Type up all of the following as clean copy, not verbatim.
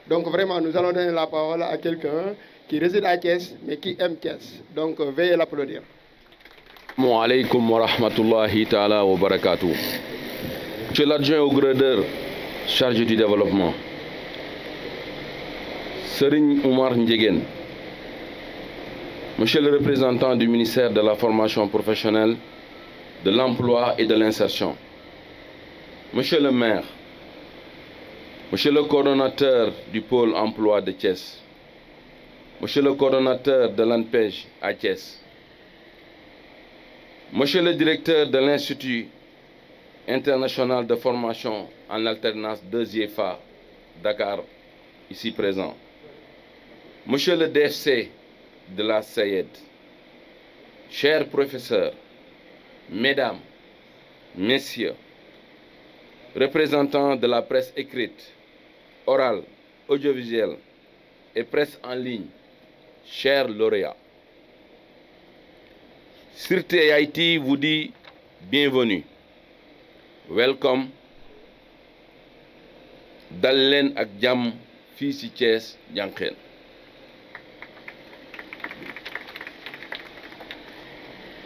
Donc vraiment, nous allons donner la parole à quelqu'un qui réside à Thiès, mais qui aime Thiès. Donc veuillez l'applaudir. Assalamu alaikum wa rahmatullahi ta'ala wa barakatuh. Je suis l'adjoint au grandeur chargé du développement. Serigne Oumar Ndiéguène. Monsieur le représentant du ministère de la formation professionnelle, de l'emploi et de l'insertion. Monsieur le maire. Monsieur le coordonnateur du pôle emploi de Thiès. Monsieur le coordonnateur de l'ANPEJ à Thiès. Monsieur le directeur de l'Institut international de formation en alternance 2IFA, Dakar, ici présent. Monsieur le DFC de la SAED, chers professeurs, mesdames, messieurs, représentants de la presse écrite, orale, audiovisuelle et presse en ligne, chers lauréats. Sirte Haïti vous dit bienvenue. Welcome. Dal leen ak jàmm fii ci Thiès Diankhène.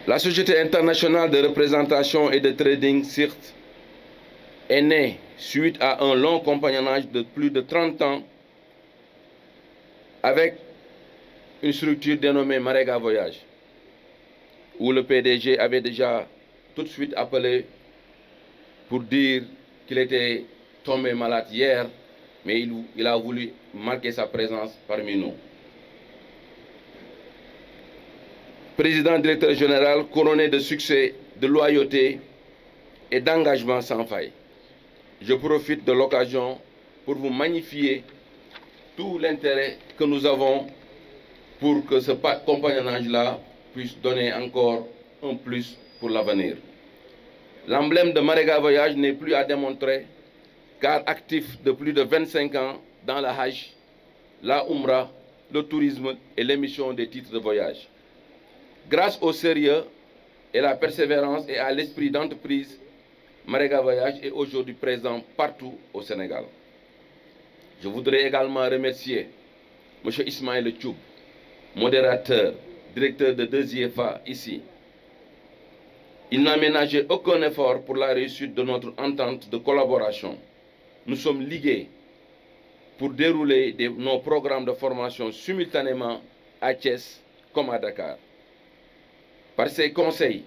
La Société internationale de représentation et de trading SIRT est née suite à un long compagnonnage de plus de 30 ans avec une structure dénommée Marega Voyage, où le PDG avait déjà tout de suite appelé pour dire qu'il était tombé malade hier, mais il a voulu marquer sa présence parmi nous. Président directeur général couronné de succès, de loyauté et d'engagement sans faille. Je profite de l'occasion pour vous magnifier tout l'intérêt que nous avons pour que ce compagnonnage-là puisse donner encore un plus pour l'avenir. L'emblème de Marega Voyage n'est plus à démontrer, car actif de plus de 25 ans dans la Hajj, la Umrah, le tourisme et l'émission des titres de voyage. Grâce au sérieux et la persévérance et à l'esprit d'entreprise, Marega Voyage est aujourd'hui présent partout au Sénégal. Je voudrais également remercier M. Ismaël Tchoub, modérateur, directeur de 2IFA ici. Il n'a ménagé aucun effort pour la réussite de notre entente de collaboration. Nous sommes ligués pour dérouler nos programmes de formation simultanément à Thiès comme à Dakar. Par ses conseils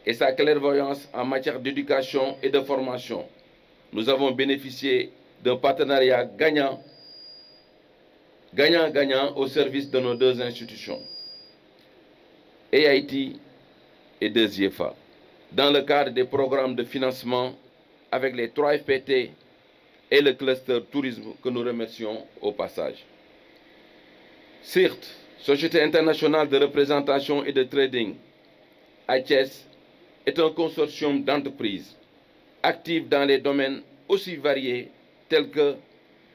et sa clairvoyance en matière d'éducation et de formation, nous avons bénéficié d'un partenariat gagnant-gagnant au service de nos deux institutions, AIT et 2IFA, dans le cadre des programmes de financement avec les 3 FPT et le cluster tourisme que nous remercions au passage. CIRT, Société internationale de représentation et de trading, à Thiès, est un consortium d'entreprises actives dans les domaines aussi variés tels que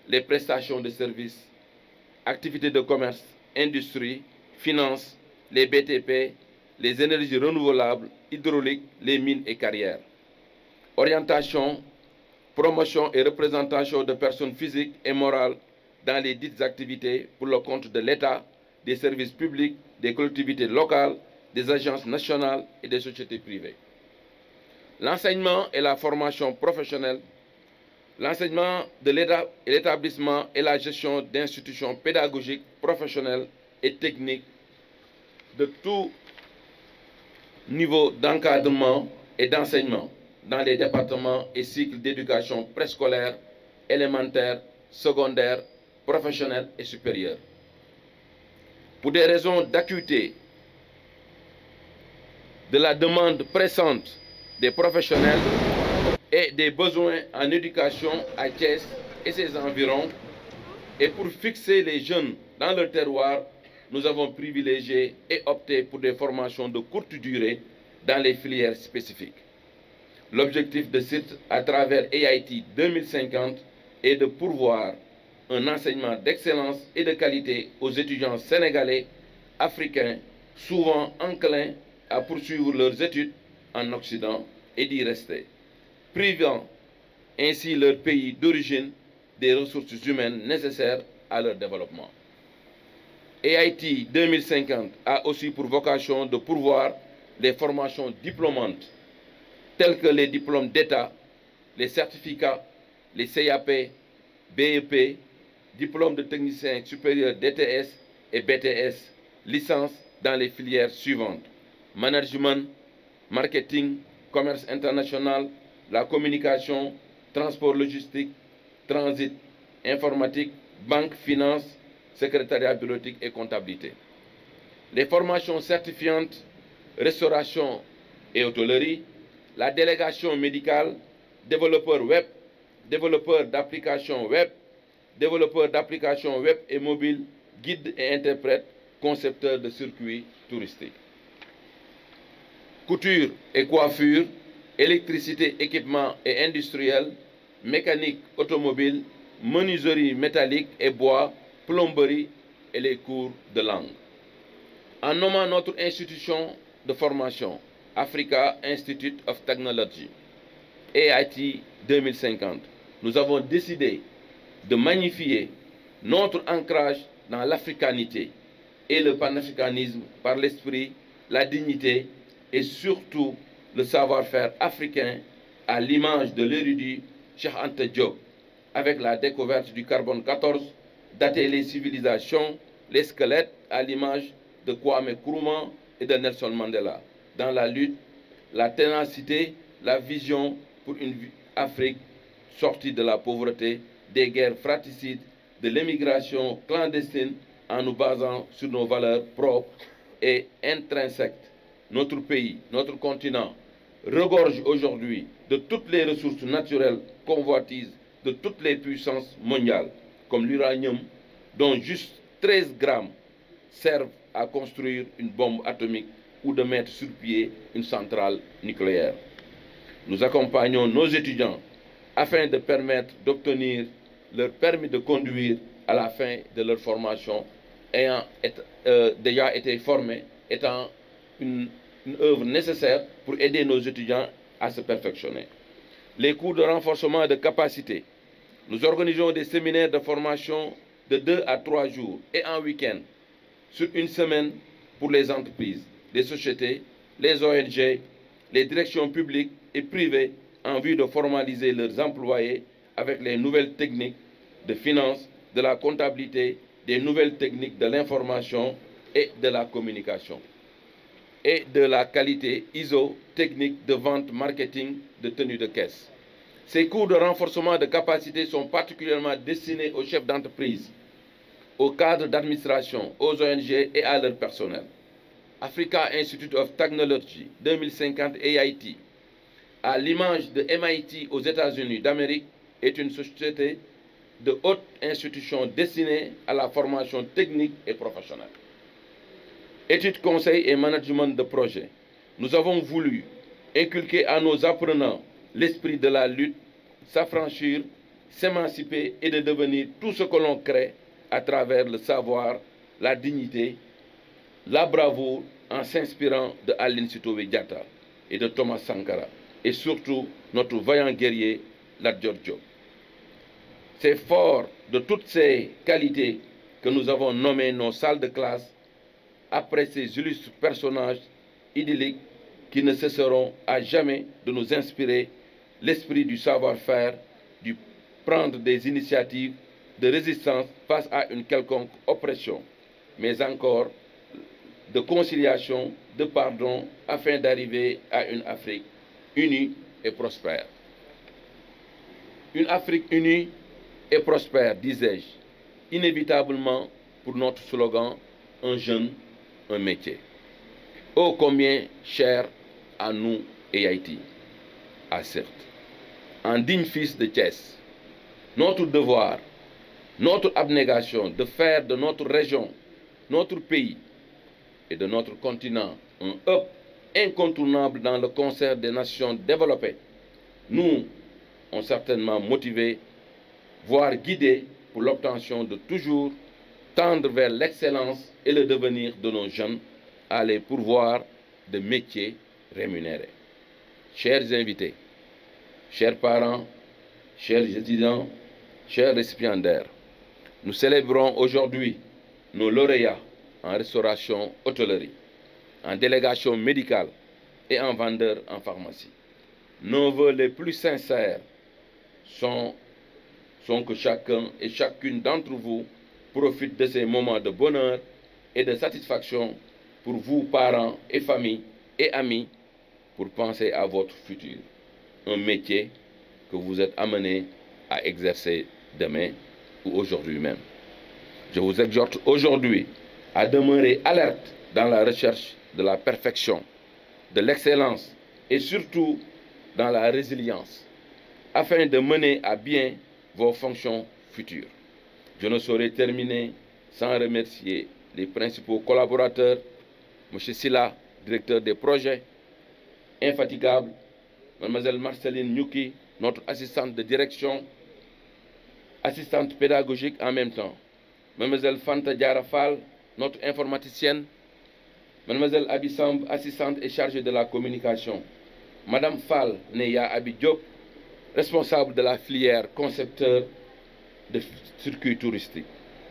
les prestations de services, activités de commerce, industrie, finances, les BTP, les énergies renouvelables, hydrauliques, les mines et carrières. Orientation, promotion et représentation de personnes physiques et morales dans les dites activités pour le compte de l'État, des services publics, des collectivités locales, des agences nationales et des sociétés privées. L'enseignement et la formation professionnelle, l'enseignement de l'établissement et la gestion d'institutions pédagogiques, professionnelles et techniques de tout niveau d'encadrement et d'enseignement dans les départements et cycles d'éducation préscolaire, élémentaire, secondaire, professionnelle et supérieure. Pour des raisons d'acuité de la demande pressante des professionnels et des besoins en éducation à Thiès et ses environs, et pour fixer les jeunes dans leur terroir, nous avons privilégié et opté pour des formations de courte durée dans les filières spécifiques. L'objectif de CIRT à travers AIT 2050 est de pourvoir un enseignement d'excellence et de qualité aux étudiants sénégalais, africains, souvent enclins à poursuivre leurs études en Occident et d'y rester, privant ainsi leur pays d'origine des ressources humaines nécessaires à leur développement. AIT 2050 a aussi pour vocation de pourvoir les formations diplômantes telles que les diplômes d'État, les certificats, les CAP, BEP, diplômes de technicien supérieur DTS et BTS, licence dans les filières suivantes: management, marketing, commerce international, la communication, transport logistique, transit, informatique, banque, finance, secrétariat bureautique et comptabilité. Les formations certifiantes, restauration et hôtellerie, la délégation médicale, développeur web, développeur d'applications web et mobile, guide et interprète, concepteur de circuits touristiques. Couture et coiffure, électricité, équipement et industriel, mécanique automobile, menuiserie métallique et bois, plomberie et les cours de langue. En nommant notre institution de formation, Africa Institute of Technology, AIT 2050, nous avons décidé de magnifier notre ancrage dans l'africanité et le panafricanisme par l'esprit, la dignité et surtout le savoir-faire africain à l'image de l'érudit Cheikh Anta Diop, avec la découverte du carbone 14, dater les civilisations, les squelettes à l'image de Kwame Nkrumah et de Nelson Mandela, dans la lutte, la ténacité, la vision pour une Afrique sortie de la pauvreté, des guerres fratricides, de l'émigration clandestine, en nous basant sur nos valeurs propres et intrinsèques. Notre pays, notre continent, regorge aujourd'hui de toutes les ressources naturelles convoitises de toutes les puissances mondiales, comme l'uranium, dont juste 13 grammes servent à construire une bombe atomique ou de mettre sur pied une centrale nucléaire. Nous accompagnons nos étudiants afin de permettre d'obtenir leur permis de conduire à la fin de leur formation, ayant déjà été formés, étant une œuvre nécessaire pour aider nos étudiants à se perfectionner. Les cours de renforcement de capacité. Nous organisons des séminaires de formation de 2 à 3 jours et en week-end, sur une semaine pour les entreprises, les sociétés, les ONG, les directions publiques et privées en vue de formaliser leurs employés avec les nouvelles techniques de finance, de la comptabilité, des nouvelles techniques de l'information et de la communication, et de la qualité ISO, technique de vente, marketing, de tenue de caisse. Ces cours de renforcement de capacité sont particulièrement destinés aux chefs d'entreprise, aux cadres d'administration, aux ONG et à leur personnel. Africa Institute of Technology 2050 AIT, à l'image de MIT aux États-Unis d'Amérique, est une société de haute institution destinée à la formation technique et professionnelle. Études, conseils et management de projet. Nous avons voulu inculquer à nos apprenants l'esprit de la lutte, s'affranchir, s'émanciper et de devenir tout ce que l'on crée à travers le savoir, la dignité, la bravoure, en s'inspirant de Aline Sitoé Diatta et de Thomas Sankara, et surtout notre vaillant guerrier Lat Dior Diop. C'est fort de toutes ces qualités que nous avons nommé nos salles de classe après ces illustres personnages idylliques qui ne cesseront à jamais de nous inspirer l'esprit du savoir-faire, du prendre des initiatives de résistance face à une quelconque oppression, mais encore de conciliation, de pardon, afin d'arriver à une Afrique unie et prospère. Une Afrique unie et prospère, disais-je, inévitablement pour notre slogan « Un jeune, un métier ». Ô combien cher à nous et Haïti, à certes, en digne fils de Thiès, notre devoir, notre abnégation de faire de notre région, notre pays et de notre continent un hub incontournable dans le concert des nations développées, nous ont certainement motivés, voire guidés pour l'obtention de toujours tendre vers l'excellence et le devenir de nos jeunes à les pourvoir de métiers rémunérés. Chers invités, chers parents, chers étudiants, chers récipiendaires, nous célébrons aujourd'hui nos lauréats en restauration hôtellerie, en délégation médicale et en vendeur en pharmacie. Nos vœux les plus sincères sont que chacun et chacune d'entre vous profite de ces moments de bonheur et de satisfaction pour vous, parents et familles et amis, pour penser à votre futur, un métier que vous êtes amenés à exercer demain ou aujourd'hui même. Je vous exhorte aujourd'hui à demeurer alerte dans la recherche de la perfection, de l'excellence et surtout dans la résilience, afin de mener à bien vos fonctions futures. Je ne saurais terminer sans remercier les principaux collaborateurs, M. Silla, directeur des projets, infatigable, Mlle Marceline Nyuki, notre assistante de direction, assistante pédagogique en même temps, Mlle Fanta Diarafal, notre informaticienne, Mlle Abissamb, assistante et chargée de la communication, Mme Fall Neya Abidjop, responsable de la filière concepteur de circuits touristiques,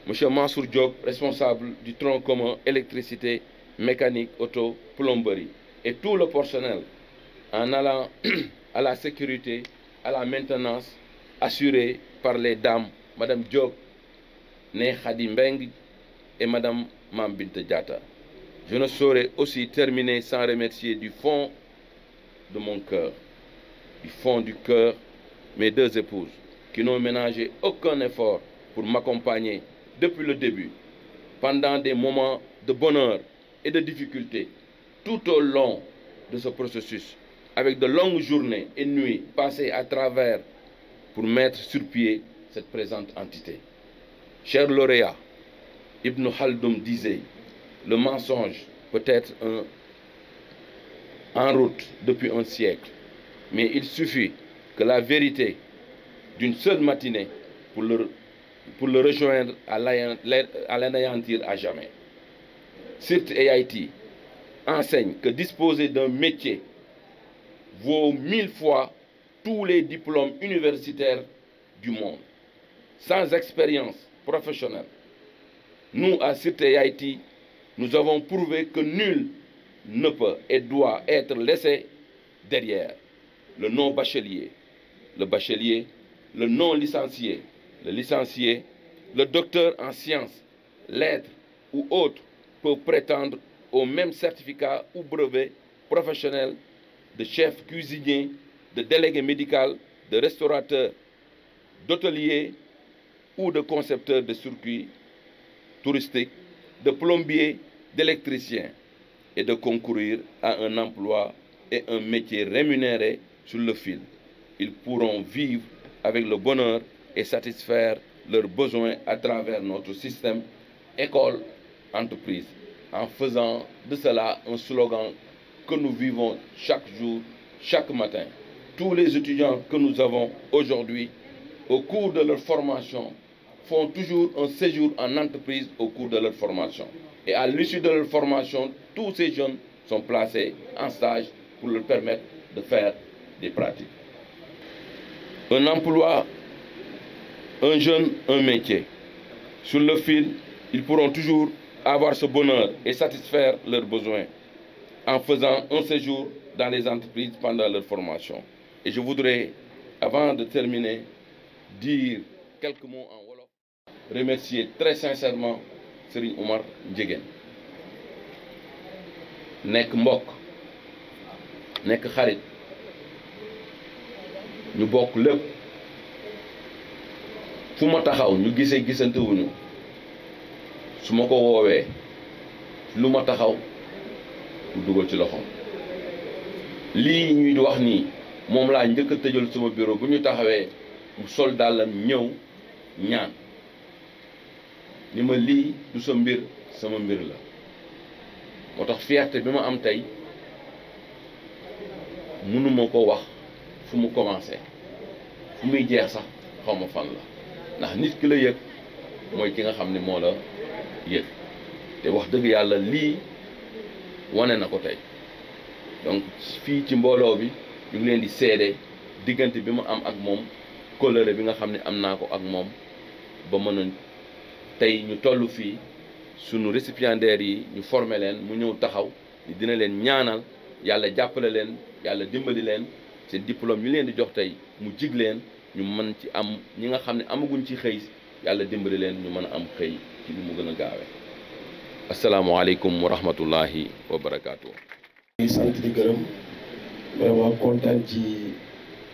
M. Mansour Diop, responsable du tronc commun électricité, mécanique, auto, plomberie, et tout le personnel en allant à la sécurité, à la maintenance, assurée par les dames Mme Diop, Né Khadim Beng et Mme Mambinte Diata. Je ne saurais aussi terminer sans remercier du fond de mon cœur, du fond du cœur, mes deux épouses, qui n'ont ménagé aucun effort pour m'accompagner depuis le début, pendant des moments de bonheur et de difficulté, tout au long de ce processus, avec de longues journées et nuits passées à travers pour mettre sur pied cette présente entité. Cher lauréat, Ibn Khaldoum disait, le mensonge peut être en route depuis un siècle, mais il suffit que la vérité d'une seule matinée pour le rejoindre à l'anéantir à jamais. CIRT et Haïti enseigne que disposer d'un métier vaut 1000 fois tous les diplômes universitaires du monde. Sans expérience professionnelle, nous, à CIRT et Haïti, nous avons prouvé que nul ne peut et doit être laissé derrière. Le non-bachelier, le bachelier, le non-licencié, le licencié, le docteur en sciences, lettres ou autres peuvent prétendre au même certificat ou brevet professionnel de chef cuisinier, de délégué médical, de restaurateur, d'hôtelier ou de concepteur de circuits touristiques, de plombier, d'électricien, et de concourir à un emploi et un métier rémunéré sur le fil. Ils pourront vivre avec le bonheur et satisfaire leurs besoins à travers notre système école-entreprise, en faisant de cela un slogan que nous vivons chaque jour, chaque matin. Tous les étudiants que nous avons aujourd'hui, au cours de leur formation, font toujours un séjour en entreprise au cours de leur formation. Et à l'issue de leur formation, tous ces jeunes sont placés en stage pour leur permettre de faire des pratiques. Un emploi, un jeune, un métier. Sur le fil, ils pourront toujours avoir ce bonheur et satisfaire leurs besoins en faisant un séjour dans les entreprises pendant leur formation. Et je voudrais, avant de terminer, dire quelques mots en wolof, remercier très sincèrement Serigne Oumar Ndiéguène, nekk mbokk, nekk xarit, ñu bokk lépp, fu ma taxaw ñu gisante wuñu, su ma ko woowee lu ma taxaw mu dugal ci loxoom. lii ñuy wax nii moom laa njëkk a tëjal sama bureau bu ñu taxawee mu sol dàllam ñëw ñaan ni ma lii du sa mbir sama mbir la. moo tax fierté bi ma am tey mënuma ko wax fu mu commencé, fu muy jeex sax xaw ma fan la, ndax nit ki la yëg mooy ki nga xam ne moo la yëg. te wax dëgg yàlla lii wane na ko tey. donc fii ci mbooloo bi ñu ngi leen di seede diggante bi ma am ak moom kóllëre bi nga xam ne am naa ko ak moom ba mën a tey ñu toll fii sunu récipiendaires yi ñu former leen mu ñëw taxaw ni dina leen ñaanal yàlla jàppale leen yàlla dimbali leen seen diplôme ñu leen di jox tey mu jig leen ñu mën ci am ñi nga xam ne amaguñ ci xëy yàlla dimbali leen ñu mën a am xëy ci lu mu gën a gaawee asalaamaaleykum wa rahmatullahi wa barakaatu. di sant di gërëm vraiment kontaan ci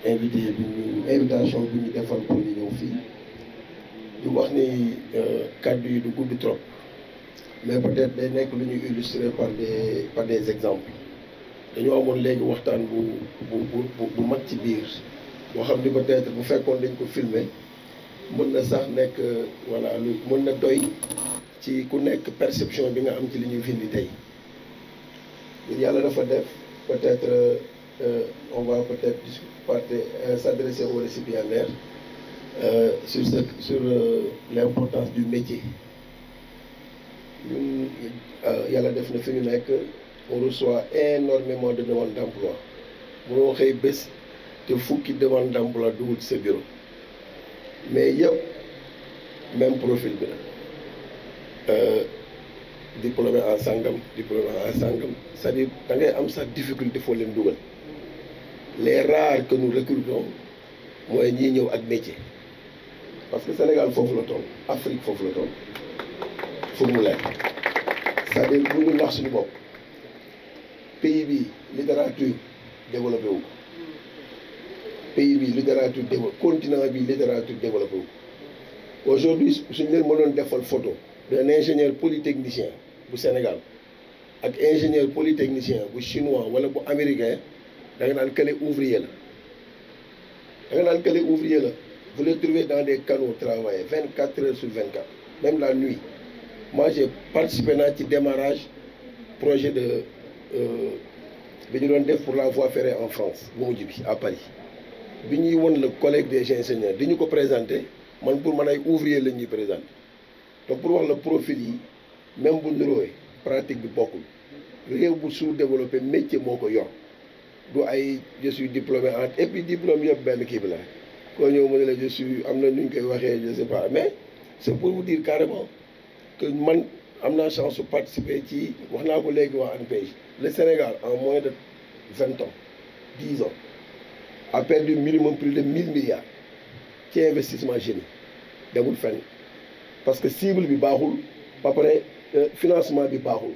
invitation bi ñu defal pour ñu ñëw fii di wax ni kàddu yi du gudd trop mais peut-être day nekk lu ñuy illustrer par des exemples dañoo amoon léegi waxtaan bu mag ci biir boo xam ni peut-être bu fekkoon dañ ko filmer mën na sax nekk voilà lu mën na doy ci ku nekk perception bi nga am ci li ñuy filmer tey yàlla dafa def peut-être on va peut-être s'adresser aux récipiendaires sur l'importance du métier ñun yàlla def na fi ñu nekk on reçoit énormément de demandes d'emploi mënoo xëy bés te fukki demande d'emploi dugul ci sa bureau mais yëpp même profil bi la diplômé en sangam c'est-à-dire da ngay am sax difficulté foo leen dugal les rares que nous recrutons mooy ñii ñëw ak métier parce que Sénégal foofu la toll Afrique foofu la toll fu mu lekk c'est-à-dire bu ñu nax suñu bopp pays bi littérature développé wu pays bi littérature développé continent bi littérature développé wu aujourd'hui suñu leen mënoon defal photo d'un ingénieur polytechnicien bu Sénégal ak ingénieur polytechnicien bu chinois wala bu américain da nga naan kële ouvrier la vous le trouvez dans des canaux travailler 24 heures sur 24 même la nuit. Moi j'ai participé naa ci démarrage projet de bi ñu doon def pour la voie ferrée en France bu mujj bi à Paris bi ñuy won le collègue des ingénieurs di ñu ko présenté man pour man ay ouvrier la ñuy présenté donc pour wax la profil yi même bu niroowee pratique bi bokkul réew bu sous-développé métier moo ko yor du ay je suis diplômé en et puis diplôme yëpp benn kii bi la koo ñëw mu ne la je suis am na nu ñu koy waxee je sais pas mais c'est pour vous dire carrément que man am naa chance su participer ci wax naa ko léegi waa ANPEJ le Sénégal en moins de 20 ans 10 ans a perdu minimum plus de 1000 milliards ci investissement génie demul fenn parce que cible bi baaxul ba pare financement bi baaxul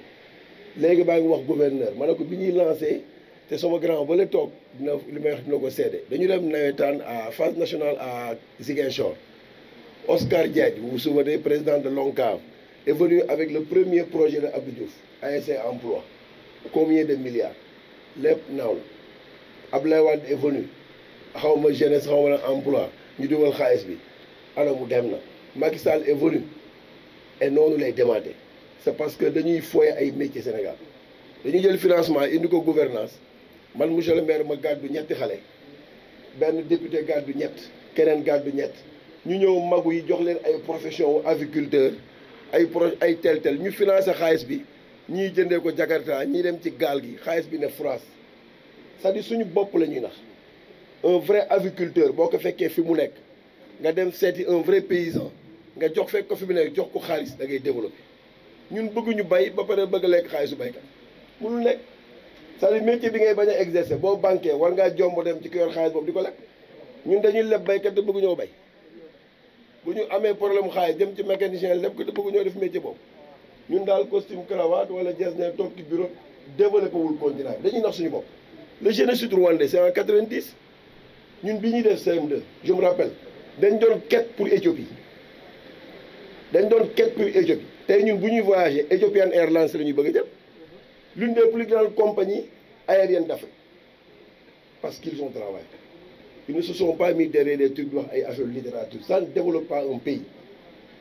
léegi baa ngi wax gouverneur ma ne ko bi ñuy lancé te sama grand ba la toog dina li may wax dina ko seede dañu dem nawetaan à phase nationale à Ziguinchor Oscar Diagne vous vous souvenez président de l'ONCAV est venu avec le premier projet de Abdou Diouf ASC emploi combien de milliards lépp naaw la Abdoulaye Wade est venu xaw ma jeunesse xaw ma emploi ñu dugal xaalis bi ana mu dem na Macky Sall est venu et noonu lay demandé c'est parce que dañuy foye ay métiers Sénégal dañuy jël financement indi ko gouvernance man monsieur le maire ma gàddu ñetti xale benn député gàddu ñett keneen gàddu ñett ñu ñëw magu yi jox leen ay profession aviculteur ay tel ñu financé xaalis bi ñii jëndee ko Jakarta ñii dem ci gaal gi xaalis bi ne France c'est-à-dire suñu bopp la ñuy nax un vrai aviculteur boo ko fekkee fi mu nekk nga dem seeti un vrai paysan nga jox fekk ko fi mu nekk jox ko xaalis da ngay développé ñun bëgguñu bay ba pare bëgg a lekk xaalisu baykat mënul nekk c'est-à-dire métier bi ngay bañ a exercer boo banqué war ngaa jomb dem ci ki yor xaalis boobu di ko lekk ñun dañuy leb baykat te bëgguñoo bay bu ñu amee problème xaalis jëm ci mécanicien leb ko te bëgguñoo def métier boobu ñun daal costume cravate wala jas ne toog ci bureau développé wul continent dañuy nax suñu bopp. Le génocide rwandais c'est en 90 ñun bi ñuy def CM2 je me rappelle dañ doon quête pour Éthiopie tey ñun bu ñuy voyager Ethiopian Airlines la ñuy bëgg a jël l'une des plus grandes compagnies aériennes d'Afrique parce qu'ils ont travaillé ils ne se sont pas mis derrière des trucs di wax ay affaire littérature ça ne développe pas un pays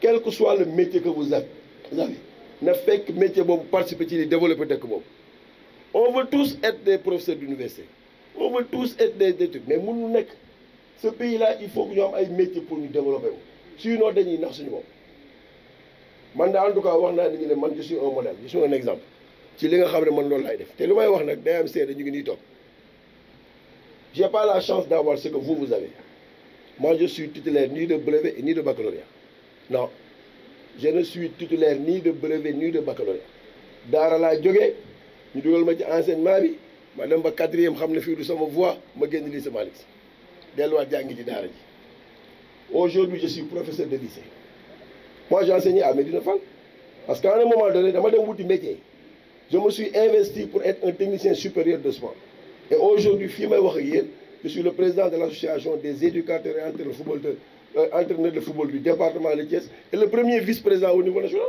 quel que soit le métier que vous avez na fekk métier boobu participer ci li développer dëkk boobu on veut tous être des professeurs d'université on veut tous être des trucs mais mënul nekk ce pays là il faut que ñu am ay métiers pour ñu développer wu sinon dañuy nax suñu bopp man de en tout cas wax naa ni ñu ne man je suis un modèle je suis un exemple ci li nga xam ne man loolu laay def te lu may wax nag day am seede ñu ngi nii toog j'ai pas la chance d'avoir ce que vous avez Moi, je suis titulaire ni de brevet ni de baccalauréat. Non, je ne suis titulaire ni de brevet ni de baccalauréat. Daara laa jógee ñu dugal ma ci enseignement bi ma dem ba 4e xam ne fii du sama voie ma génn lycée Malick Sy delluwaat jàngi ci daara ji. Aujourd'hui, je suis professeur de lycée. Moi, j'ai enseigné à Médina Fall parce qu'à un moment donné, dama dem wuti métier. Je me suis investi pour être un technicien supérieur de sport. Et aujourd'hui, fii may wax ak yéen, je suis le président de l'association des éducateurs et entraîneurs de football du département de Thiès et le premier vice-président au niveau national.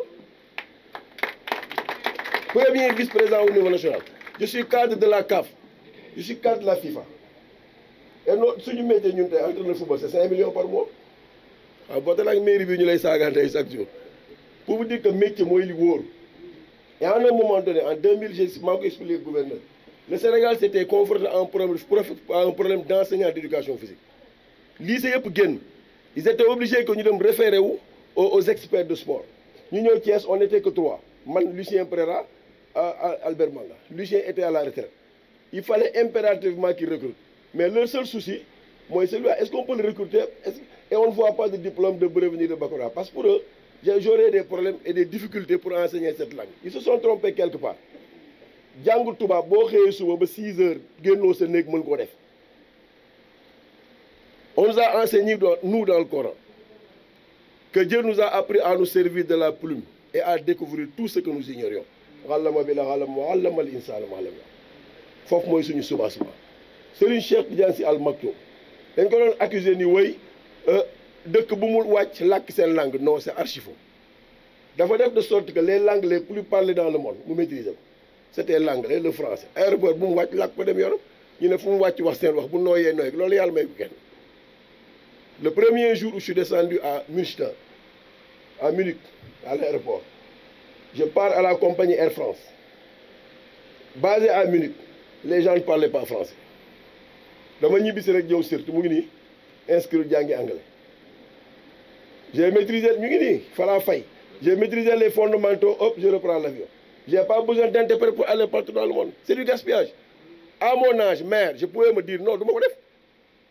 Premier vice-président au niveau national. Je suis cadre de la CAF. Je suis cadre de la FIFA. Et notre suñu métier ñun tey entraîneur de football c'est 5 millions par mois. waaw boo tax nag mairie bi ñu lay saagante chaque jour. Pour vous dire que métier mooy li wóor. Et à un moment donné, en 2000, je m'en expliqué au gouverneur. Le Sénégal s'était confronté à un problème d'enseignants d'éducation physique. Lycée yëpp génn. Ils étaient obligés que ñu dem référer aux experts de sport. Ñu ñëw Thiès, on n'était que 3. Man, Lucien Préra, Albert Manga. Lucien était à la retraite. Il fallait impérativement qu'il recrute. Mais leur seul souci, moi, c'est celui-là. Est-ce qu'on peut le recruter et on ne voit pas de diplôme de brevet ni de baccalauréat? Parce que pour eux, j'aurais des problèmes et des difficultés pour enseigner cette langue. Ils se sont trompés quelque part. Jàngu tubaab boo xëyee suba ba 6 heures génnoo sa néeg mën koo def. On nous a enseigné, nous, dans le Coran, que Dieu nous a appris à nous servir de la plume et à découvrir tout ce que nous ignorions. Foofu mooy suñu soubassement. Serigne Cheikh Tidiane Sy Al Maktoum dañ ko doon accusé ni woy dëkk bu mu wàcc làkk seen langue non c'est archi faux. Dafa def de sorte que les langues les plus parlées dans le monde mu maîtriser ko c'était l'anglais le français aéroport bu mu wàcc làkk ko dem yoonam ñu ne fu mu wàcc wax seen wax bu nooyee nooy loolu yàlla may ko kenn. Le premier jour où je suis descendu à Münster, à Munich, à l'aéroport, je pars à la compagnie Air France. Basé à Munich, les gens ne parlaient pas français. Dama ñibbisi rek ñëw surtout mu ngi nii inscrit jàngi anglais. J'ai maîtrisé ñu ngi nii fala fay. J'ai maîtrisé les fondamentaux, hop, je reprends l'avion. J'ai pas besoin d'interprète pour aller partout dans le monde. C'est du gaspillage. À mon âge, mère, je pouvais me dire non, du ma ko def.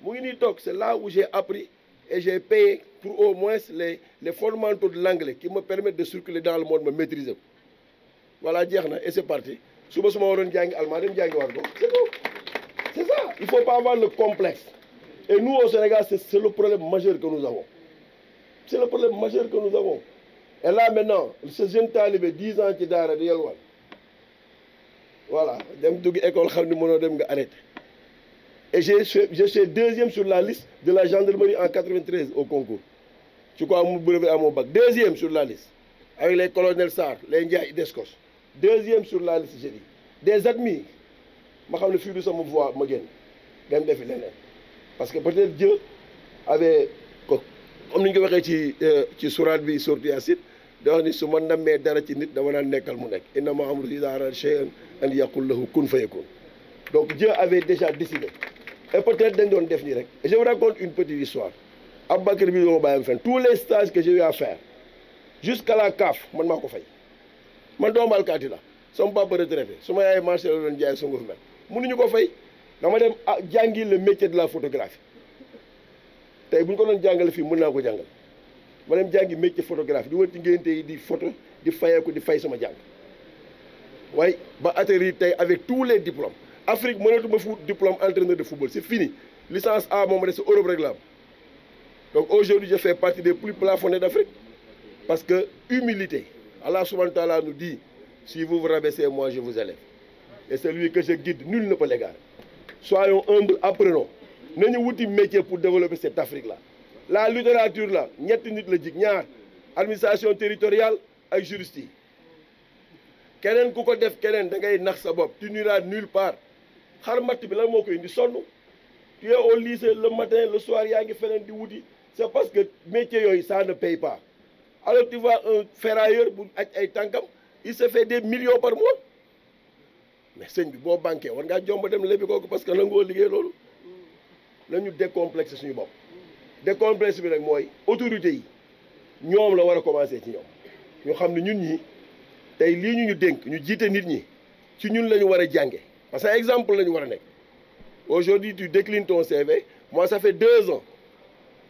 Mu ngi nii toog, c'est là où j'ai appris et j'ai payé pour au moins les fondamentaux de l'anglais qui me permettent de circuler dans le monde, me maîtriser. Voilà, jeex na et c'est parti. Suba su ma waroon jàngi allemand dem jàngi war ko. C'est tout. C'est ça. Il ne faut pas avoir le complexe. Et nous, au Sénégal, c'est le problème majeur que nous avons. C'est le problème majeur que nous avons. Et là, maintenant, ce jeune talibé, 10 ans qui daara di yalwaan. Voilà. Dem dugg école xam ne mënoo dem nga arrêté. Et je suis deuxième sur la liste de la gendarmerie en 93 au concours. Je crois mon brevet à mon bac. Deuxième sur la liste. Avec les colonels Sarr, les Ndiaye Descos. Deuxième sur la liste, j'ai dit. Des admis. Je sais que je suis en voie, je vais faire parce que peut-être Dieu avait, comme nous l'avons dit sur Surat bi sorti Yassine, donc ni su ma namee dara ci nit dama naan nekkal mu nekk innama amruhu idha arada shay'an an yaqul lahu kun fayakun. Donc Dieu avait déjà décidé. Et peut-être dañ doon def nii rek. Et je vous raconte une petite histoire. Aboubacar bi dama bàyyam fen tous les stages que j'ai eu à faire jusqu'à la CAF man maa ko fay. Man doomu alkaati la sama papa retraité su ma yaay marché la doon jaay sunguf mel mënuñu ko fay dama dem jàngi le métier de la photographie tey bu ñu ko doon jàngale fii mën naa ko jàngal ma dem jàngi métier photographie di wër ci ngénte yi di photo di fayeeku di fay sama jàng waaye ba atterrir tey avec tous les diplômes Afrique mënatuma fu diplôme entraîneur de football c'est fini licence A moom rek c'est Europe rek la am donc aujourd'hui je fais partie des plus plafonnés d'Afrique parce que humilité Allah subhanahu wa ta'ala nous dit si vous vous rabaissez moi je vous élève et celui que je guide nul ne peut l'égarer. Soyons humbles, apprenons nañu wuti métier pour développer cette Afrique là. La littérature là ñetti nit la jig ñaar administration territoriale ak juriste yi keneen ku ko def keneen da ngay nax sa bopp tu n'iras nulle part xar matt bi lan moo koy indi sonn tu es au lycée le matin le soir yaa ngi feneen di wuti c'est parce que métier yooyu ça ne paye pas alors tu vois un ferrailleur bu aj ay tànkam il se fait des millions par mois mais sëñ bi boo banqué war ngaa jomba dem lebi kooku parce que nangoo liggéey loolu nañu décomplexé suñu bopp décomplexe bi nag mooy autorité yi ñoom la war a commencer ci ñoom ñu xam ne ñun ñi tey lii ñu dénk ñu jiite nit ñi ci ñun la ñu war a jànge parce que exemple la ñu war a nekk aujourd'hui tu déclines ton CV moi ça fait 2 ans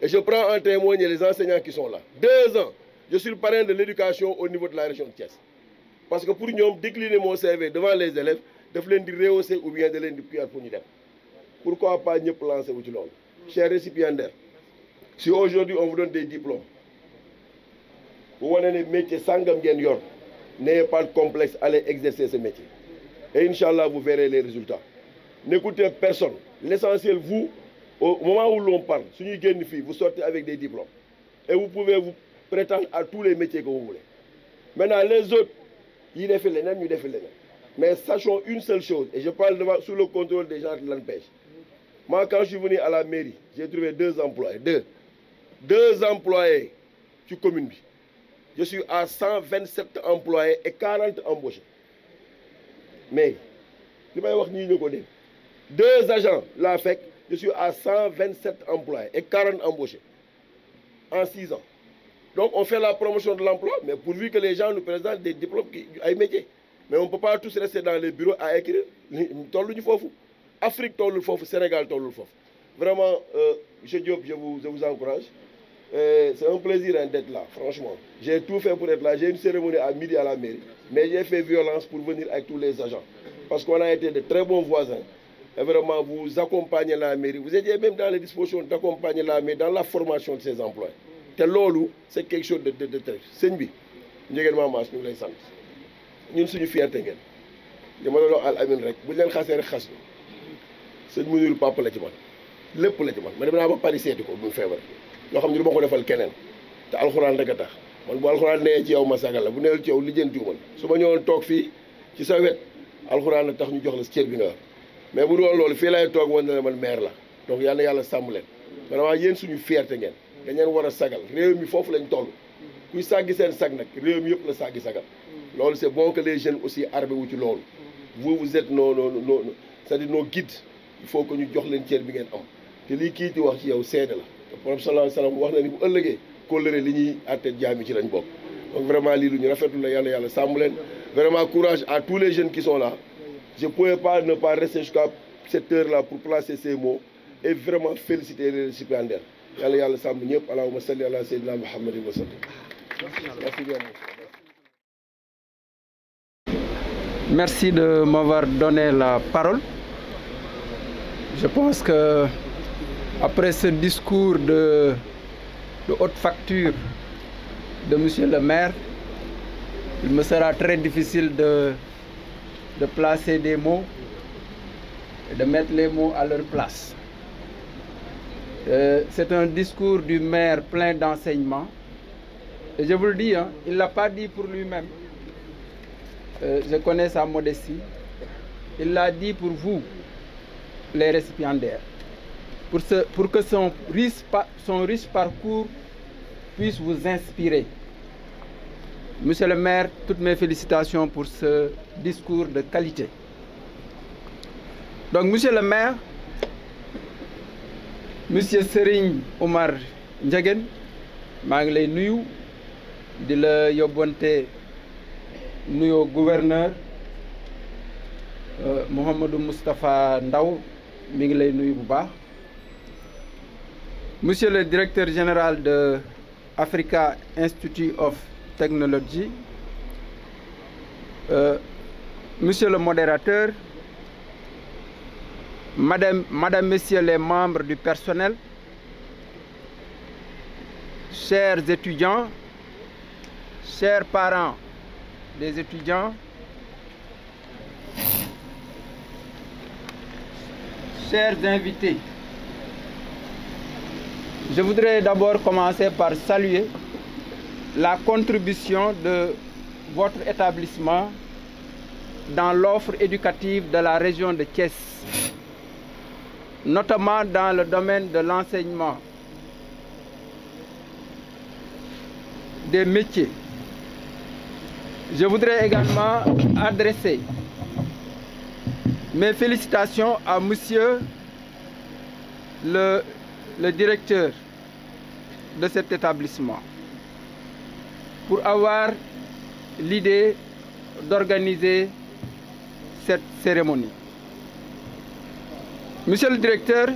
Et je prends en témoin les enseignants qui sont là. 2 ans, je suis le parrain de l'éducation au niveau de la région de Thiès. Parce que pour nous, décliner mon CV devant les élèves, de les rehausser ou bien de les prier pour nous. Pourquoi pas nous lancer au Toulon? Chers récipiendaires, si aujourd'hui on vous donne des diplômes, vous avez des métiers sangam gen yor, n'ayez pas de complexe, allez exercer ce métier. Et Inch'Allah, vous verrez les résultats. N'écoutez personne. L'essentiel, vous, au moment où l'on parle, si vous gagnez une fille, vous sortez avec des diplômes. Et vous pouvez vous prétendre à tous les métiers que vous voulez. Maintenant, les autres, ils les font les mêmes, ils les font les mêmes. Mais sachons une seule chose, et je parle sous le contrôle des gens de l'ANPEJ. Moi, quand je suis venu à la mairie, j'ai trouvé 2 employés. Deux employés sur la commune. Je suis à 127 employés et 40 embauchés. Mais, je vais vous dire, 2 agents, là, fait, je suis à 127 employés et 40 embauchés en 6 ans. Donc, on fait la promotion de l'emploi, mais pourvu que les gens nous présentent des diplômes à métier. Mais on ne peut pas tous rester dans les bureaux à écrire. Afrique, Sénégal, vraiment, M. Diop, je vous encourage. C'est un plaisir d'être là, franchement. J'ai tout fait pour être là. J'ai une cérémonie à midi à la mairie. Mais j'ai fait violence pour venir avec tous les agents. Parce qu'on a été de très bons voisins. Et vraiment, vous accompagnez la mairie. Vous étiez même dans les dispositions d'accompagner la mairie dans la formation de ses employés. C'est quelque chose de très... C'est une vie. Nous sommes ñun suñu fierté ngeen dama la wax al amin rek bu leen xasee rek xas sëñ Mounirou papa la ci man lépp la ci man ma dem naa ba Paris seeti ko bu mu feebar loo xam ne du ma ko defal keneen te alxuraan rek a tax man bu alxuraan nee ci yow ma sagal la bu newul ci yow lijjantiwuma su ma ñëwoon toog fii ci sa wet alxuraan la tax ñu jox la cër bi nga war mais bu doon loolu fii lay toog woon na man maire la donc yàlla yàlla sàmm leen vraiment yéen suñu fierté ngeen dañ leen war a sagal réew mi foofu lañ toll kuy sàggi seen sag nag réew mi yëpp la sàggi sagal loolu c'est bon que les jeunes aussi armé wu ci loolu vous êtes c'est-à-dire nos guides il faut que ñu jox leen cër bi ngeen am te lii kii di wax ci yow seede la te prophète sallallahu alayhi wa sallam wax na ni bu ëllëgee kóllëre li ñuy àtte jaami ci lañ bokk donc vraiment lii lu ñu rafetlu la yàlla sàmm leen vraiment courage à tous les jeunes qui sont là je ne pouvais pas ne pas rester jusqu'à cette heure-là pour placer ces mots et vraiment féliciter les récipiendaires yàlla sàmm ñëpp allahumma salli ala sayyidina Muhammadin wa sallam. Merci bien. Merci de m'avoir donné la parole. Je pense que après ce discours de haute facture de Monsieur le maire, il me sera très difficile de placer des mots et de mettre les mots à leur place. C'est un discours du maire plein d'enseignements. Et je vous le dis, hein, il ne l'a pas dit pour lui-même. Je connais sa modestie. Il l'a dit pour vous, les récipiendaires, pour que son riche parcours puisse vous inspirer. Monsieur le maire, toutes mes félicitations pour ce discours de qualité. Donc, monsieur le maire, monsieur Serigne Omar Ndiagen, maa ngi lay nuyu di la yóbbante nuyo gouverneur Mouhamadou Moustapha Ndaw mi ngi lay nuyu bu baax. Monsieur le directeur général de Africa Institute of Technology, monsieur le modérateur, madame, messieurs les membres du personnel, chers étudiants, chers parents des étudiants, chers invités, je voudrais d'abord commencer par saluer la contribution de votre établissement dans l'offre éducative de la région de Thiès, notamment dans le domaine de l'enseignement des métiers. Je voudrais également adresser mes félicitations à monsieur le directeur de cet établissement pour avoir l'idée d'organiser cette cérémonie. Monsieur le directeur,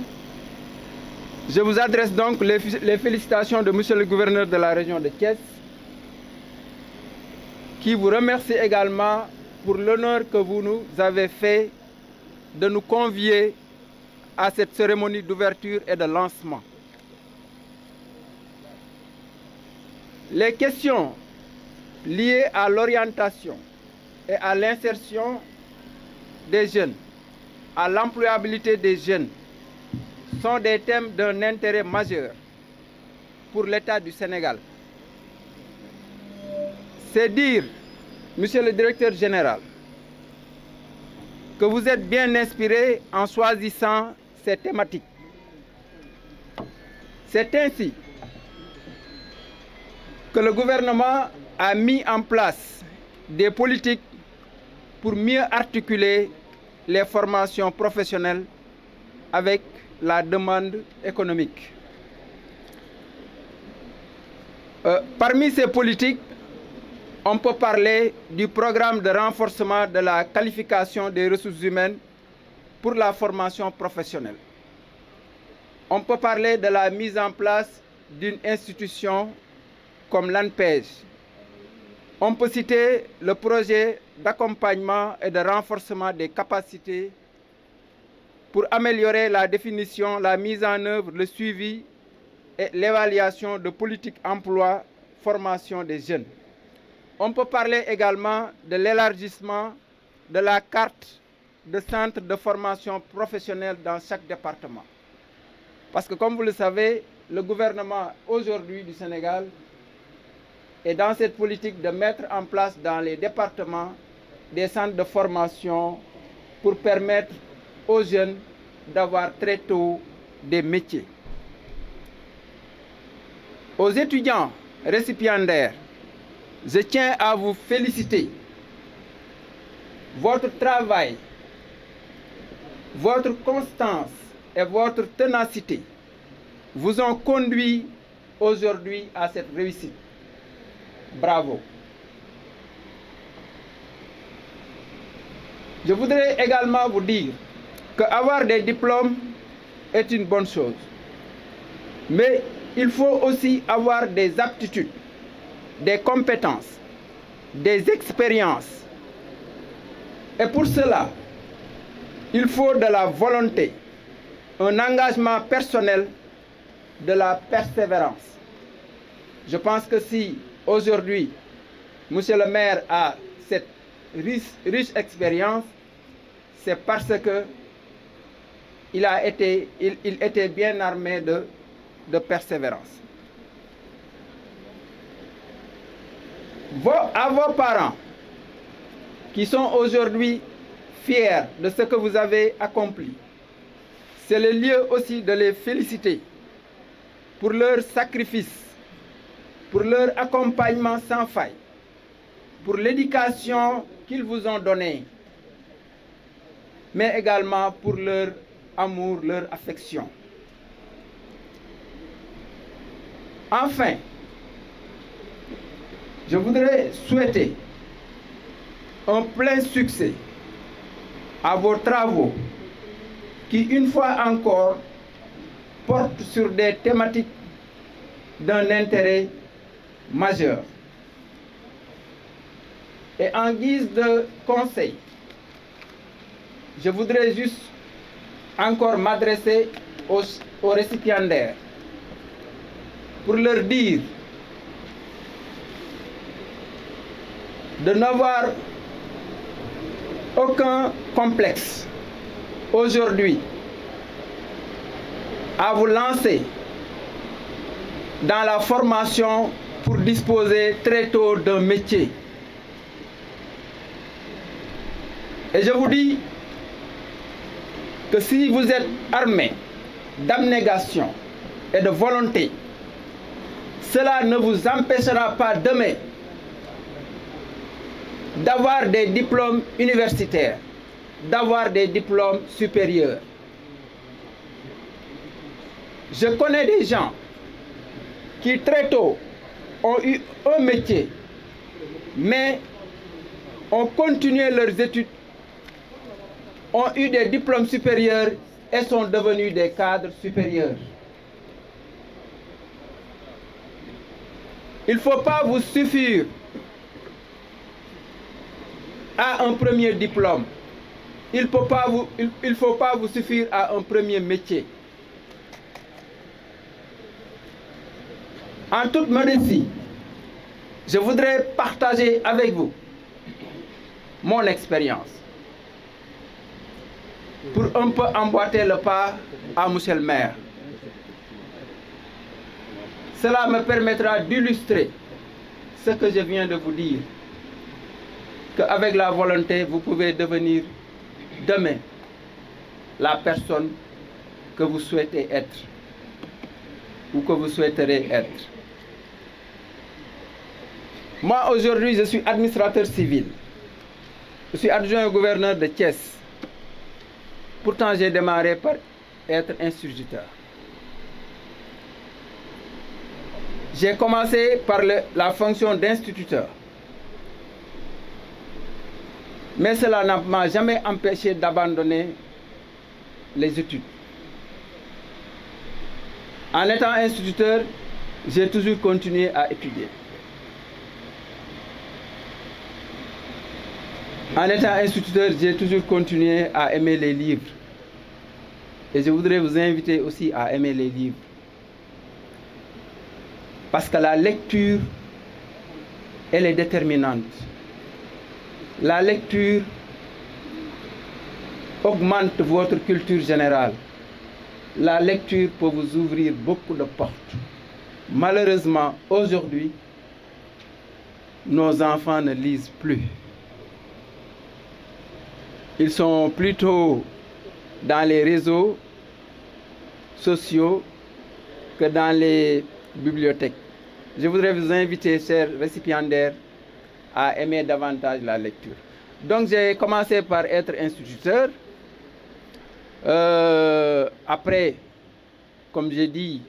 Je vous adresse donc les félicitations de Monsieur le gouverneur de la région de Thiès, qui vous remercie également pour l'honneur que vous nous avez fait de nous convier à cette cérémonie d'ouverture et de lancement. Les questions liées à l'orientation et à l'insertion des jeunes, à l'employabilité des jeunes, sont des thèmes d'un intérêt majeur pour l'État du Sénégal. C'est dire, Monsieur le directeur général, que vous êtes bien inspiré en choisissant ces thématiques. C'est ainsi que le gouvernement a mis en place des politiques pour mieux articuler les formations professionnelles avec la demande économique. Parmi ces politiques, on peut parler du programme de renforcement de la qualification des ressources humaines pour la formation professionnelle. On peut parler de la mise en place d'une institution comme l'ANPEJ. On peut citer le projet d'accompagnement et de renforcement des capacités pour améliorer la définition, la mise en œuvre, le suivi et l'évaluation de politiques emploi-formation des jeunes. On peut parler également de l'élargissement de la carte de centres de formation professionnelle dans chaque département. Parce que comme vous le savez, le gouvernement aujourd'hui du Sénégal est dans cette politique de mettre en place dans les départements des centres de formation pour permettre aux jeunes d'avoir très tôt des métiers. Aux étudiants récipiendaires, je tiens à vous féliciter. Votre travail, votre constance et votre ténacité vous ont conduit aujourd'hui à cette réussite. Bravo. Je voudrais également vous dire qu'avoir des diplômes est une bonne chose. Mais il faut aussi avoir des aptitudes, des compétences, des expériences. Et pour cela, il faut de la volonté, un engagement personnel, de la persévérance. Je pense que si aujourd'hui, Monsieur le maire a cette riche expérience, c'est parce que il était bien armé de persévérance. À vos parents, qui sont aujourd'hui fiers de ce que vous avez accompli, c'est le lieu aussi de les féliciter pour leur sacrifice, pour leur accompagnement sans faille, pour l'éducation qu'ils vous ont donnée, mais également pour leur amour, leur affection. Enfin, je voudrais souhaiter un plein succès à vos travaux qui, une fois encore, portent sur des thématiques d'un intérêt majeur. Et en guise de conseil, je voudrais juste encore m'adresser aux récipiendaires pour leur dire de n'avoir aucun complexe aujourd'hui à vous lancer dans la formation pour disposer très tôt d'un métier. Et je vous dis que si vous êtes armé d'abnégation et de volonté, cela ne vous empêchera pas demain d'avoir des diplômes universitaires, d'avoir des diplômes supérieurs. Je connais des gens qui très tôt ont eu un métier, mais ont continué leurs études, ont eu des diplômes supérieurs et sont devenus des cadres supérieurs. Il ne faut pas vous suffire à un premier diplôme. Il ne faut pas vous suffire à un premier métier. En toute modestie, je voudrais partager avec vous mon expérience pour un peu emboîter le pas à monsieur le maire. Cela me permettra d'illustrer ce que je viens de vous dire, qu'avec la volonté, vous pouvez devenir demain la personne que vous souhaitez être ou que vous souhaiterez être. Moi, aujourd'hui, je suis administrateur civil. Je suis adjoint au gouverneur de Thiès. Pourtant, j'ai démarré par être instituteur. J'ai commencé par la fonction d'instituteur. Mais cela ne m'a jamais empêché d'abandonner les études. En étant instituteur, j'ai toujours continué à étudier. En étant instituteur, j'ai toujours continué à aimer les livres. Et je voudrais vous inviter aussi à aimer les livres. Parce que la lecture, elle est déterminante. La lecture augmente votre culture générale. La lecture peut vous ouvrir beaucoup de portes. Malheureusement, aujourd'hui, nos enfants ne lisent plus. Ils sont plutôt dans les réseaux sociaux que dans les bibliothèques. Je voudrais vous inviter, chers récipiendaires, à aimer davantage la lecture. Donc j'ai commencé par être instituteur. Après, comme j'ai dit,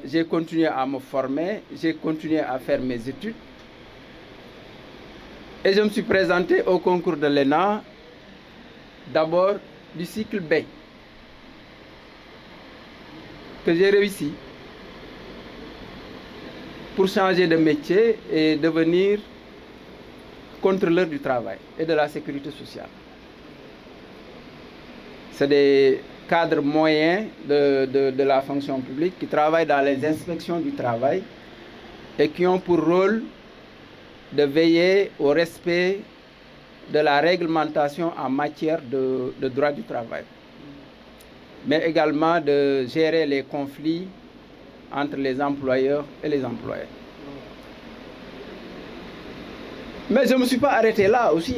j'ai continué à me former, j'ai continué à faire mes études. Et je me suis présenté au concours de l'ENA, d'abord du cycle B, que j'ai réussi pour changer de métier et devenir contrôleur du travail et de la sécurité sociale. C'est des cadres moyens de la fonction publique qui travaillent dans les inspections du travail et qui ont pour rôle de veiller au respect de la réglementation en matière de droit du travail, mais également de gérer les conflits entre les employeurs et les employés. Mais je ne me suis pas arrêté là aussi.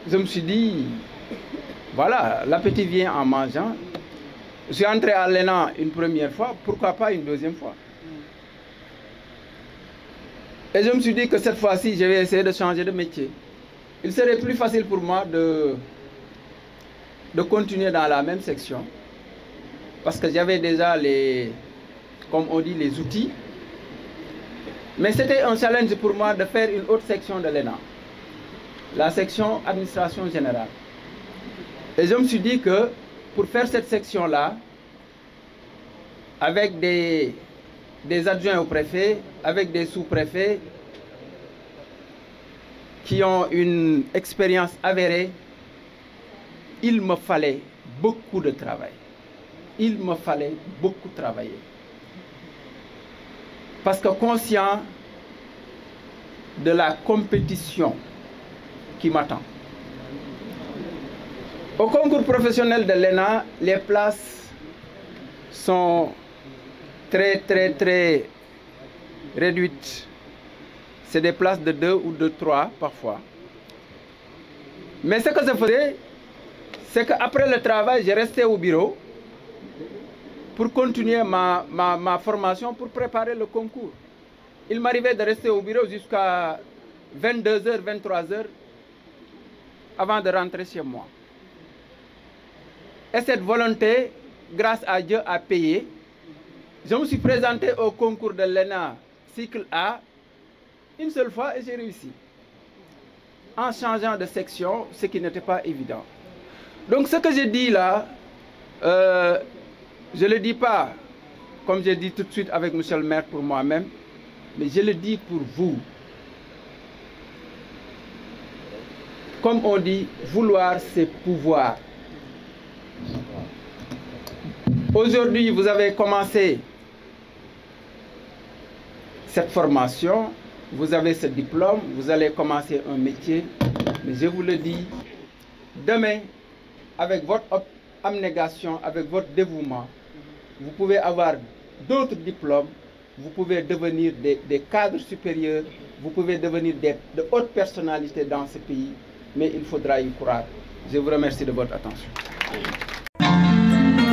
Je me suis dit, voilà, l'appétit vient en mangeant. Je suis entré à l'ENA une première fois, pourquoi pas une deuxième fois? Et je me suis dit que cette fois-ci, je vais essayer de changer de métier. Il serait plus facile pour moi de continuer dans la même section, parce que j'avais déjà comme on dit, les outils. Mais c'était un challenge pour moi de faire une autre section de l'ENA, la section administration générale. Et je me suis dit que pour faire cette section-là, avec des adjoints au préfet, avec des sous-préfets qui ont une expérience avérée, il me fallait beaucoup de travail. Il me fallait beaucoup travailler. Parce que conscient de la compétition qui m'attend. Au concours professionnel de l'ENA, les places sont très réduites. C'est des places de 2 ou de 3 parfois. Mais ce que je faisais, c'est qu'après le travail, j'ai resté au bureau pour continuer ma formation pour préparer le concours. Il m'arrivait de rester au bureau jusqu'à 22h, 23h avant de rentrer chez moi. Et cette volonté, grâce à Dieu, a payé. Je me suis présenté au concours de l'ENA cycle A une seule fois et j'ai réussi. En changeant de section, ce qui n'était pas évident. Donc ce que j'ai dit là, je ne le dis pas, comme j'ai dit tout de suite avec monsieur le maire pour moi-même, mais je le dis pour vous. Comme on dit, vouloir c'est pouvoir. Aujourd'hui, vous avez commencé cette formation, vous avez ce diplôme, vous allez commencer un métier, mais je vous le dis, demain, avec votre abnégation, avec votre dévouement, vous pouvez avoir d'autres diplômes, vous pouvez devenir des cadres supérieurs, vous pouvez devenir de hautes personnalités dans ce pays, mais il faudra y croire. Je vous remercie de votre attention.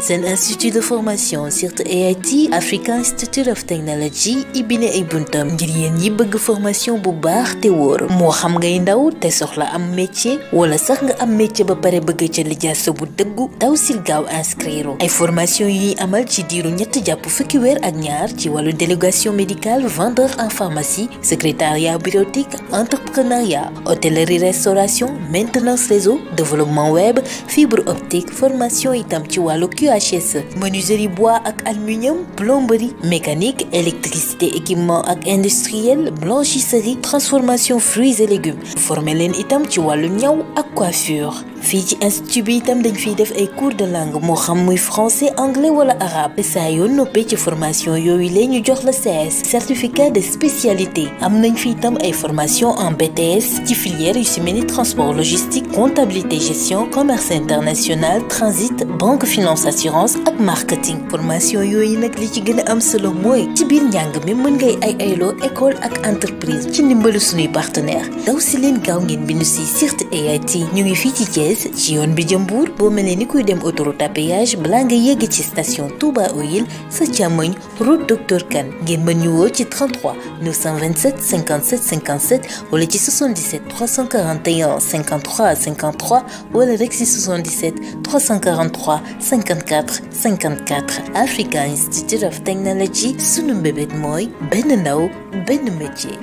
Sen institut de formation CIRT AIT Africa Institute of Technology ibbi na ay buntam ngir yéen ñi bëgg formation bu baax te wóor moo xam ngay ndaw te soxla am métier wala sax nga am métier ba pare bëgg ca lijaasa bu dëggu daw sil gaaw inscrire ay formation yi amal ci diiru ñett jàpp fukki weer ak ñaar ci wàllu délégation médicale vendeur en pharmacie secrétariat bureautique entrepreneuriat hôtellerie restauration maintenance réseau développement web fibre optique formation itam ci wàllu QHS, menuiserie bois ak aluminium, plomberie, mécanique, électricité, équipement ak industriel, blanchisserie, transformation fruits et légumes. Formé leen itam ci wàllu ñaw ak coiffure. fii ci institut bi itam dañ fiy def ay cours de langue moo xam muy français anglais wala arabe saa yoo noppee ci formation yooyu la ñu jox la CS certificat de spécialité am nañ fi itam ay formation en BTS ci filière yu si mel ni transport logistique comptabilité gestion commerce international transit banque finance assurance ak marketing formation yooyu nag li ci gën a am solo mooy ci biir njàng mi mën ngay ayloo école ak entreprise ci ndimbalu suñuy partenaire daw si leen gaaw ngeen bindu si CIRT AIT ñu ngi fii ci ci yoon bi jëm Mbour boo mel ni kuy dem autoroute à péage balaa nga yegg ci station Touba Oil sa càmmoñ route Docteur Kane ngeen mën ñu woo ci 33 927 57 57 wala ci 77 341 53 53 wala rek ci 77 343 54 54 Africa Institute of Technology sunu mbébét mooy benn ndaw benn métier.